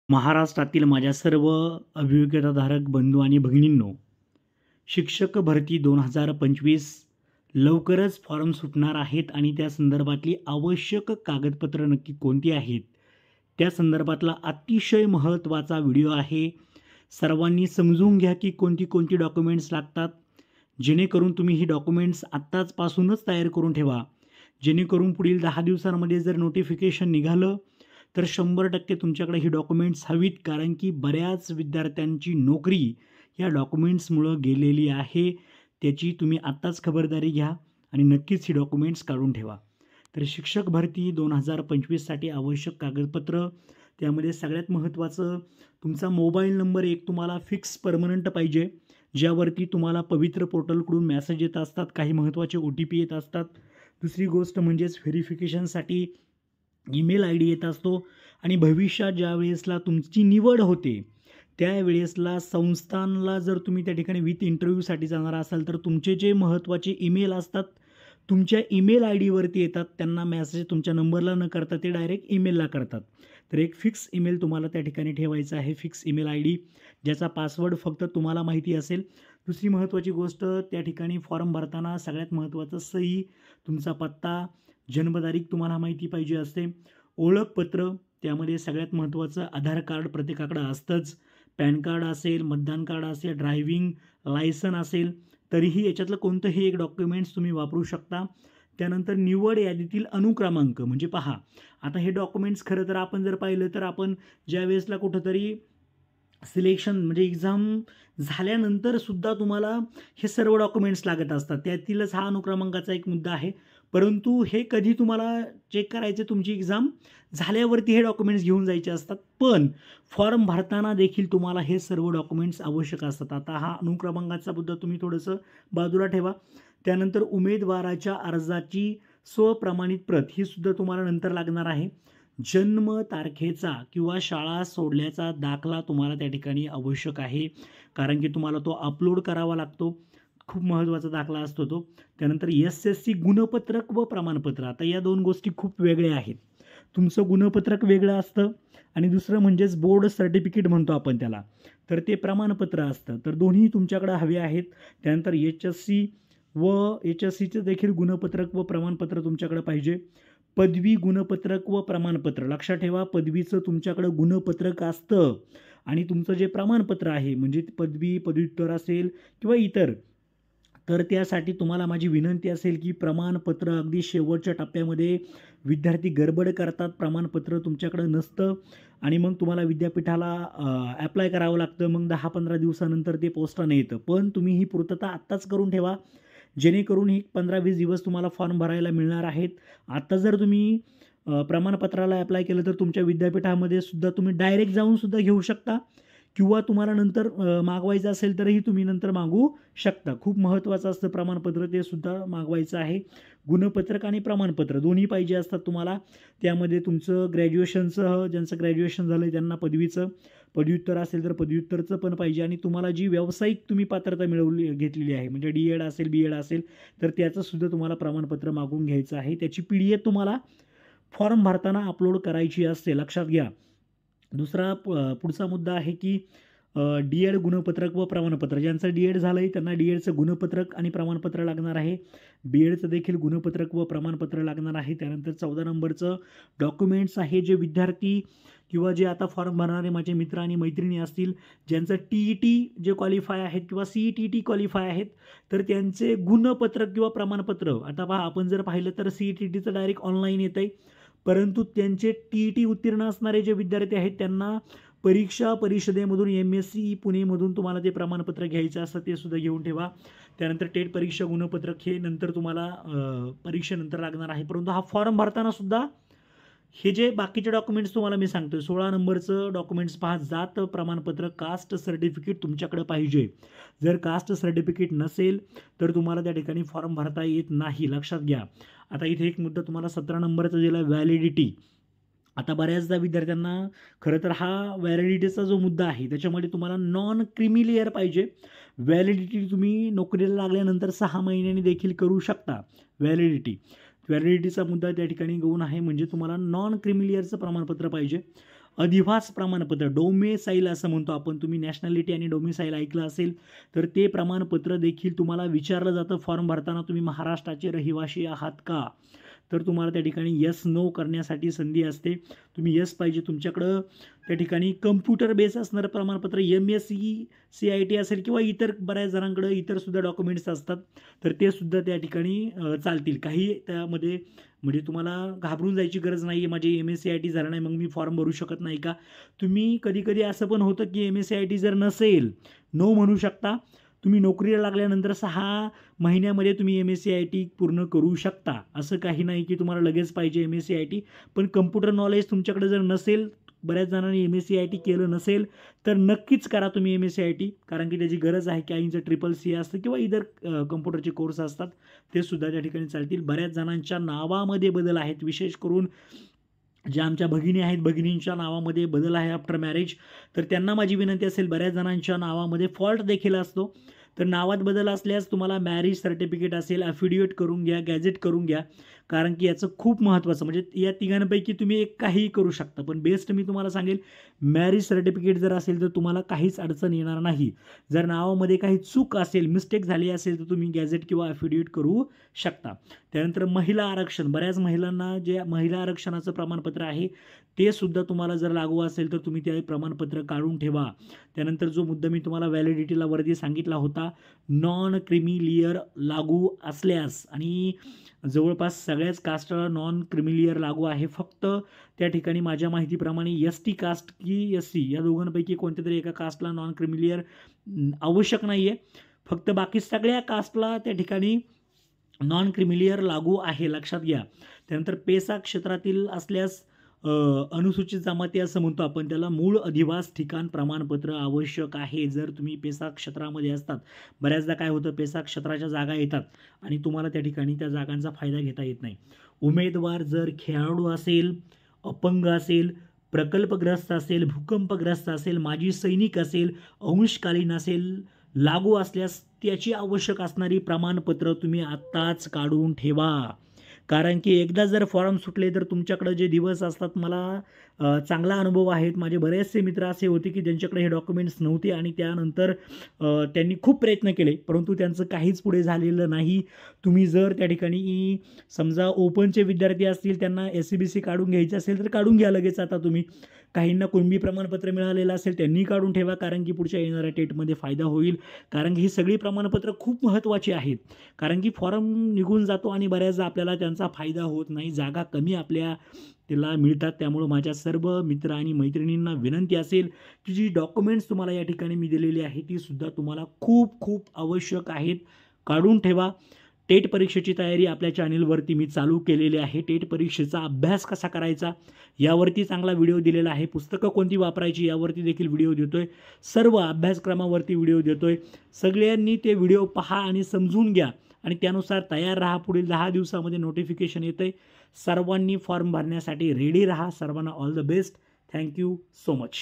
महाराष्ट्रातील माझ्या सर्व अभियोग्यताधारक बंधू आणि भगिनींनो, शिक्षक भरती 2025 लवकरच फॉर्म सुटणार आहेत आणि त्या संदर्भातली आवश्यक कागदपत्र नक्की कोणती आहेत, त्या संदर्भातला अतिशय महत्त्वाचा व्हिडिओ आहे. सर्वांनी समजून घ्या की कोणती कोणती डॉक्युमेंट्स लागतात, जेणेकरून तुम्ही ही डॉक्युमेंट्स आत्ताचपासूनच तयार करून ठेवा. जेणेकरून पुढील 10 दिवसांमध्ये जर नोटिफिकेशन निघालं तर 100% तुमच्याकडे ही डॉक्युमेंट्स हवीत, कारण की बऱ्याच विद्यार्थ्यांची नोकरी या डॉक्युमेंट्समुळं गेलेली आहे. त्याची तुम्ही आत्ताच खबरदारी घ्या आणि नक्कीच ही डॉक्युमेंट्स काढून ठेवा. तर शिक्षक भरती 2025साठी आवश्यक कागदपत्र, त्यामध्ये सगळ्यात महत्त्वाचं तुमचा मोबाईल नंबर एक तुम्हाला फिक्स परमनंट पाहिजे, ज्यावरती तुम्हाला पवित्र पोर्टलकडून मेसेज येत असतात, काही महत्त्वाचे OTP येत असतात. दुसरी गोष्ट म्हणजेच व्हेरिफिकेशनसाठी ईमेल ID येत असतो आणि भविष्यात ज्या वेळेसला तुमची निवड होते त्यावेळेसला संस्थानला जर तुम्ही त्या ठिकाणी विथ इंटरव्ह्यूसाठी जाणार असाल तर तुमचे जे महत्त्वाचे ईमेल असतात तुमच्या ईमेल IDवरती येतात. त्यांना मेसेज तुमच्या नंबरला न करता ते डायरेक्ट ईमेलला करतात. तर एक फिक्स ईमेल तुम्हाला त्या ठिकाणी ठेवायचा आहे, फिक्स ईमेल ID, ज्याचा पासवर्ड फक्त तुम्हाला माहिती असेल. दुसरी महत्त्वाची गोष्ट, त्या ठिकाणी फॉर्म भरताना सगळ्यात महत्त्वाचं सही, तुमचा पत्ता, जन्मतारीख तुम्हाला माहिती पाहिजे असते. ओळखपत्र, त्यामध्ये सगळ्यात महत्त्वाचं आधार कार्ड प्रत्येकाकडं असतंच. पॅन कार्ड असेल, मतदान कार्ड असेल, ड्रायव्हिंग लायसन असेल तरीही याच्यातलं कोणतंही एक डॉक्युमेंट्स तुम्ही वापरू शकता. त्यानंतर निवड यादीतील अनुक्रमांक, म्हणजे पहा आता हे डॉक्युमेंट्स खरं तर आपण जर पाहिलं तर आपण ज्या वेळेसला कुठंतरी सिलेक्शन म्हणजे एक्झाम झाल्यानंतर सुद्धा तुम्हाला हे सर्व डॉक्युमेंट्स लागत असतात. त्यातीलच हा अनुक्रमांकाचा एक मुद्दा आहे. परंतु हे कधी तुम्हाला चेक करायचे, तुमची एक्झाम झाल्यावरती हे डॉक्युमेंट्स घेऊन जायचे असतात. पण फॉर्म भरताना देखील तुम्हाला हे सर्व डॉक्युमेंट्स आवश्यक असतात. आता हा अनुक्रमांकाचा मुद्दा तुम्ही थोडंसं बाजूला ठेवा. त्यानंतर उमेदवाराच्या अर्जाची स्वप्रमाणित प्रत ही सुद्धा तुम्हाला नंतर लागणार आहे. जन्म तारखेचा किंवा शाळा सोडल्याचा दाखला तुम्हाला त्या ठिकाणी आवश्यक आहे, कारण की तुम्हाला तो अपलोड करावा लागतो. खूप महत्त्वाचा दाखला असतो तो. त्यानंतर SSC गुणपत्रक व प्रमाणपत्र. आता या दोन गोष्टी खूप वेगळ्या आहेत. तुमचं गुणपत्रक वेगळं असतं आणि दुसरं म्हणजेच बोर्ड सर्टिफिकेट म्हणतो आपण त्याला, तर ते प्रमाणपत्र असतं. तर दोन्ही तुमच्याकडे हवे आहेत. त्यानंतर HSC व HSCचं देखील गुणपत्रक व प्रमाणपत्र तुमच्याकडे पाहिजे. पदवी गुणपत्रक व प्रमाणपत्र, लक्षात ठेवा, पदवीचं तुमच्याकडं गुणपत्रक असतं आणि तुमचं जे प्रमाणपत्र आहे म्हणजे पदवी, पदव्युत्तर असेल किंवा इतर, तर त्यासाठी तुम्हाला माझी विनंती असेल की प्रमाणपत्र अगदी शेवटच्या टप्प्यामध्ये विद्यार्थी गडबड करतात, प्रमाणपत्र तुमच्याकडं नसतं आणि मग तुम्हाला विद्यापीठाला ॲप्लाय करावं लागतं. मग 10-15 दिवसानंतर ते पोस्टाने येतं. पण तुम्ही ही पूर्तता आत्ताच करून ठेवा, जेणेकरून ही 15-20 दिवस तुम्हाला फॉर्म भरायला मिळणार आहेत. आता जर तुम्ही प्रमाणपत्राला ॲप्लाय केलं तर तुमच्या विद्यापीठामध्ये सुद्धा तुम्ही डायरेक्ट जाऊन सुद्धा घेऊ शकता किंवा तुम्हाला नंतर मागवायचं असेल तरीही तुम्ही नंतर मागवू शकता. खूप महत्त्वाचं असतं प्रमाणपत्र, ते सुद्धा मागवायचं आहे. गुणपत्रक आणि प्रमाणपत्र दोन्ही पाहिजे असतात तुम्हाला. त्यामध्ये तुमचं ग्रॅज्युएशनचं, ज्यांचं ग्रॅज्युएशन झालं आहे त्यांना पदवीचं, पदव्युत्तर असेल तर पदव्युत्तरचं पण पाहिजे आणि तुम्हाला जी व्यावसायिक तुम्ही पात्रता घेतलेली आहे म्हणजे D.Ed असेल, B.Ed असेल तर त्याचंसुद्धा तुम्हाला प्रमाणपत्र मागून घ्यायचं आहे. त्याची PDF तुम्हाला फॉर्म भरताना अपलोड करायची असते, लक्षात घ्या. दुसरा पुढचा मुद्दा आहे की D.Ed गुणपत्रक व प्रमाणपत्र. ज्यांचं D.Ed झालं आहे त्यांना D.Edचं गुणपत्रक आणि प्रमाणपत्र लागणार आहे. B.Edचं देखील गुणपत्रक व प्रमाणपत्र लागणार आहे. त्यानंतर 14 नंबरचं डॉक्युमेंट्स आहे, जे विद्यार्थी किंवा जे आता फॉर्म भरणारे माझे मित्र आणि मैत्रिणी असतील ज्यांचं TET जे क्वालिफाय आहेत किंवा CETT क्वालिफाय आहेत, तर त्यांचे गुणपत्रक किंवा प्रमाणपत्र, आता पहा आपण जर पाहिलं तर CETTचं डायरेक्ट ऑनलाईन येतं आहे, परंतु त्यांचे TET उत्तीर्ण असणारे जे विद्यार्थी आहेत त्यांना परीक्षा परिषदेमधून MSc पुणेमधून तुम्हाला ते प्रमाणपत्र घ्यायचं असतं, ते सुद्धा घेऊन ठेवा. त्यानंतर टेट परीक्षा गुणपत्रक हे नंतर तुम्हाला परीक्षेनंतर लागणार आहे. परंतु हा फॉर्म भरताना सुद्धा हे जे बाकीचे डॉक्युमेंट्स तुम्हाला मी सांगतोय, 16 नंबरचं डॉक्युमेंट्स पहा, जात प्रमाणपत्र, कास्ट सर्टिफिकेट तुमच्याकडे पाहिजे. जर कास्ट सर्टिफिकेट नसेल तर तुम्हाला त्या ठिकाणी फॉर्म भरता येत नाही, लक्षात घ्या. आता इथे एक मुद्दा तुम्हाला 17 नंबरचा दिला, व्हॅलिडिटी. आता बऱ्याचदा विद्यार्थ्यांना खरं तर हा व्हॅलिडिटीचा जो मुद्दा आहे त्याच्यामध्ये तुम्हाला नॉन क्रिमिलियर पाहिजे. व्हॅलिडिटी तुम्ही नोकरीला लागल्यानंतर 6 महिन्यांनी देखील करू शकता व्हॅलिडिटी. व्हॅलिडिटीचा मुद्दा त्या ठिकाणी गौण आहे, म्हणजे तुम्हाला नॉन क्रिमिलियरचं प्रमाणपत्र पाहिजे. अधिवास प्रमाणपत्र डोमेसाईल असं म्हणतो आपण, तुम्ही नॅशनॅलिटी आणि डोमेसाईल ऐकलं असेल तर ते प्रमाणपत्र देखील तुम्हाला विचारलं जातं फॉर्म भरताना, तुम्ही महाराष्ट्राचे रहिवासी आहात का, तर तुम्हाला त्या ठिकाणी यस नो करण्यासाठी संधी असते. तुम्ही यस पाहिजे तुमच्याकडं. त्या ठिकाणी कम्प्युटर बेस असणारं प्रमाणपत्र MSc CIT असेल किंवा इतर बऱ्याच जणांकडं इतरसुद्धा डॉक्युमेंट्स असतात, तर ते सुद्धा त्या ठिकाणी चालतील. काही त्यामध्ये म्हणजे तुम्हाला घाबरून जायची गरज नाही आहे, माझे MSc झालं नाही मग मी फॉर्म भरू शकत नाही का. तुम्ही कधी असं पण होतं की MSc जर नसेल, नो म्हणू शकता. तुम्ही नोकरीला लागल्यानंतर 6 महिन्यामध्ये तुम्ही MSc पूर्ण करू शकता. असं काही नाही की तुम्हाला लगेच पाहिजे MSc, पण कम्प्युटर नॉलेज तुमच्याकडे जर नसेल, बऱ्याच जणांनी MSc केलं नसेल तर नक्कीच करा तुम्ही MSc, कारण की त्याची गरज आहे. काहींचं CCC असतं किंवा इतर कम्प्युटरचे कोर्स असतात, ते सुद्धा त्या ठिकाणी चालतील. बऱ्याच जणांच्या नावामध्ये बदल आहेत, विशेष करून ज्या आमच्या भगिनी आहेत, भगिनींच्या नावामध्ये बदल आहे आफ्टर मॅरेज, तर त्यांना माझी विनंती असेल, बऱ्याच जणांच्या नावामध्ये फॉल्ट देखील असतो, तर नावात बदल असल्यास तुम्हाला मॅरेज सर्टिफिकेट असेल, ॲफिडेविट करून घ्या, गॅझेट करून घ्या, कारण की याचं खूप महत्त्वाचं, म्हणजे या तिघांपैकी तुम्ही एक काहीही करू शकता, पण बेस्ट मी तुम्हाला सांगेल मॅरेज सर्टिफिकेट जर असेल तर तुम्हाला काहीच अडचण येणार नाही. जर नावामध्ये काही चूक असेल, मिस्टेक झाली असेल तर तुम्ही गॅझेट किंवा ॲफिडेविट करू शकता. त्यानंतर महिला आरक्षण, बऱ्याच महिलांना जे महिला आरक्षणाचं प्रमाणपत्र आहे ते सुद्धा तुम्हाला जर लागू असेल तर तुम्ही ते प्रमाणपत्र काढून ठेवा. त्यानंतर जो मुद्दा मी तुम्हाला व्हॅलिडिटीला वरती सांगितला होता, नॉन क्रिमिलियर लागू असल्यास, आणि जवळपास सगळ्याच कास्टला नॉन क्रिमिलियर लागू आहे. फक्त त्या ठिकाणी माझ्या माहितीप्रमाणे ST कास्ट की SC या दोघांपैकी कोणत्या तरी एका कास्टला नॉन क्रिमिलियर आवश्यक नाही आहे. फक्त बाकी सगळ्या कास्टला त्या ठिकाणी नॉन क्रिमिलियर लागू आहे, लक्षात घ्या. त्यानंतर पेसा क्षेत्रातील असल्यास अनुसूचित जमाती असं म्हणतो आपण त्याला, मूळ अधिवास ठिकाण प्रमाणपत्र आवश्यक आहे जर तुम्ही पेसा क्षेत्रामध्ये असतात. बऱ्याचदा काय होतं, पेसा क्षेत्राच्या जागा येतात आणि तुम्हाला त्या ठिकाणी त्या जागांचा फायदा घेता येत नाही. उमेदवार जर खेळाडू असेल, अपंग असेल, प्रकल्पग्रस्त असेल, भूकंपग्रस्त असेल, माजी सैनिक असेल, अंशकालीन असेल, लागू असल्यास त्याची आवश्यक असणारी प्रमाणपत्र तुम्ही आत्ताच काढून ठेवा. कारण की एकदा जर फॉर्म सुटले तर तुमच्याकडे जे दिवस असतात, मला चांगला अनुभव आहेत. माझे बरेचसे मित्र असे होते की ज्यांच्याकडे हे डॉक्युमेंट्स नव्हते आणि त्यानंतर त्यांनी खूप प्रयत्न केले, परंतु त्यांचं काहीच पुढे झालेलं नाही. तुम्ही जर त्या ठिकाणी समजा ओपनचे विद्यार्थी असतील, त्यांना SCBC काढून घ्यायचं असेल तर काढून घ्या लगेच आता तुम्ही. काहींना कुणबी प्रमाणपत्र मिळालेलं असेल त्यांनी काढून ठेवा, कारण की पुढच्या येणाऱ्या टेटमध्ये फायदा होईल. कारण की ही सगळी प्रमाणपत्र खूप महत्त्वाची आहेत, कारण की फॉर्म निघून जातो आणि बऱ्याचदा आपल्याला त्यांचा फायदा होत नाही, जागा कमी आपल्या त्याला मिळतात. त्यामुळं माझ्या सर्व मित्र आणि मैत्रिणींना विनंती असेल की जी डॉक्युमेंट्स तुम्हाला या ठिकाणी मी दिलेली आहे ती सुद्धा तुम्हाला खूप आवश्यक आहेत, काढून ठेवा. टेट परीक्षेची तयारी आपल्या चॅनेलवरती मी चालू केलेली आहे. टेट परीक्षेचा अभ्यास कसा करायचा यावरती चांगला व्हिडिओ दिलेला आहे. पुस्तकं कोणती वापरायची यावरती देखील व्हिडिओ देतोय. सर्व अभ्यासक्रमावरती व्हिडिओ देतोय. सगळ्यांनी ते व्हिडिओ पहा आणि समजून घ्या आणि त्यानुसार तयार राहा. पुढील 10 दिवसामध्ये नोटिफिकेशन येतंय. सर्वांनी फॉर्म भरण्यासाठी रेडी राहा. सर्वांना all the best. Thank you so much.